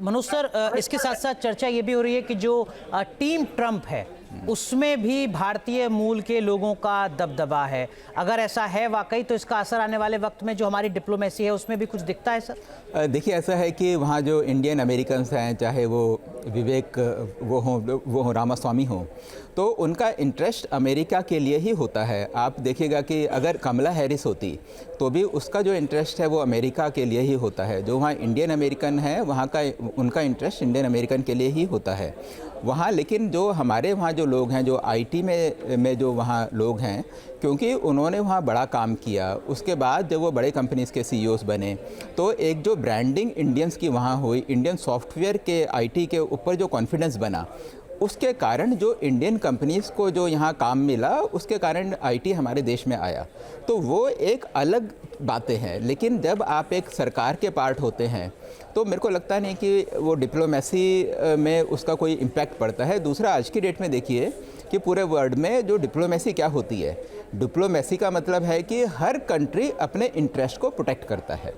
Manoj sir, इसके साथ साथ चर्चा ये भी हो रही है कि जो टीम ट्रंप है उसमें भी भारतीय मूल के लोगों का दबदबा है। अगर ऐसा है वाकई तो इसका असर आने वाले वक्त में जो हमारी डिप्लोमेसी है उसमें भी कुछ दिखता है सर? देखिए, ऐसा है कि वहाँ जो इंडियन अमेरिकन्स हैं, चाहे वो विवेक वो हों रामास्वामी हों, तो उनका इंटरेस्ट अमेरिका के लिए ही होता है। आप देखिएगा कि अगर कमला हैरिस होती तो भी उसका जो इंटरेस्ट है वो अमेरिका के लिए ही होता है। जो वहाँ इंडियन अमेरिकन है वहाँ का उनका इंटरेस्ट इंडियन अमेरिकन के लिए ही होता है वहाँ। लेकिन जो हमारे वहाँ जो लोग हैं, जो आईटी में जो वहाँ लोग हैं, क्योंकि उन्होंने वहाँ बड़ा काम किया, उसके बाद जब वो बड़े कंपनीज़ के सीईओज़ बने तो एक जो ब्रांडिंग इंडियंस की वहाँ हुई, इंडियन सॉफ्टवेयर के आईटी के ऊपर जो कॉन्फिडेंस बना, उसके कारण जो इंडियन कंपनीज़ को जो यहाँ काम मिला, उसके कारण आईटी हमारे देश में आया। तो वो एक अलग बातें हैं। लेकिन जब आप एक सरकार के पार्ट होते हैं तो मेरे को लगता नहीं कि वो डिप्लोमेसी में उसका कोई इम्पैक्ट पड़ता है। दूसरा, आज की डेट में देखिए कि पूरे वर्ल्ड में जो डिप्लोमेसी क्या होती है, डिप्लोमेसी का मतलब है कि हर कंट्री अपने इंटरेस्ट को प्रोटेक्ट करता है।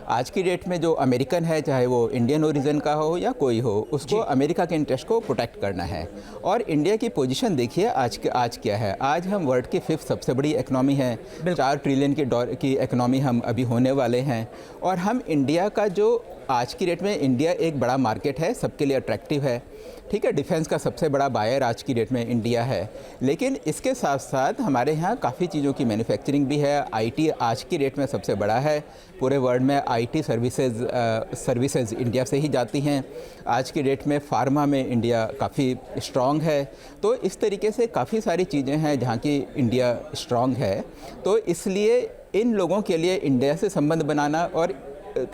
आज की डेट में जो अमेरिकन है, चाहे वो इंडियन ओरिजिन का हो या कोई हो, उसको अमेरिका के इंटरेस्ट को प्रोटेक्ट करना है। और इंडिया की पोजीशन देखिए आज क्या है। आज हम वर्ल्ड की 5th सबसे बड़ी इकनॉमी है, 4 ट्रिलियन की इकनॉमी हम अभी होने वाले हैं। और हम इंडिया का जो आज की डेट में इंडिया एक बड़ा मार्केट है, सबके लिए अट्रैक्टिव है, ठीक है। डिफेंस का सबसे बड़ा बायर आज की डेट में इंडिया है। लेकिन इसके साथ साथ हमारे यहाँ काफ़ी चीज़ों की मैन्युफैक्चरिंग भी है। आईटी आज की डेट में सबसे बड़ा है। पूरे वर्ल्ड में आईटी सर्विसेज इंडिया से ही जाती हैं। आज की डेट में फार्मा में इंडिया काफ़ी स्ट्रॉन्ग है। तो इस तरीके से काफ़ी सारी चीज़ें हैं जहाँ की इंडिया स्ट्रॉन्ग है। तो इसलिए इन लोगों के लिए इंडिया से संबंध बनाना, और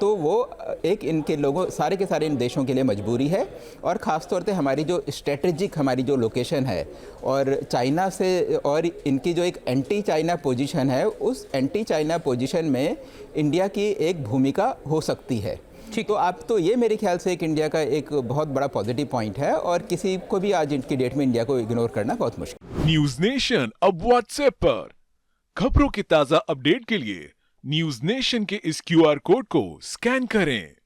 तो वो एक इनके लोगों सारे के सारे इन देशों के लिए मजबूरी है। और ख़ास तौर पे हमारी जो स्ट्रेटजिक हमारी जो लोकेशन है और चाइना से, और इनकी जो एक एंटी चाइना पोजीशन है, उस एंटी चाइना पोजीशन में इंडिया की एक भूमिका हो सकती है। ठीक, तो ये मेरे ख्याल से एक इंडिया का एक बहुत बड़ा पॉजिटिव पॉइंट है, और किसी को भी आज की डेट में इंडिया को इग्नोर करना बहुत मुश्किल। न्यूज नेशन अब व्हाट्सएप पर खबरों की ताजा अपडेट के लिए न्यूज नेशन के इस क्यूआर कोड को स्कैन करें।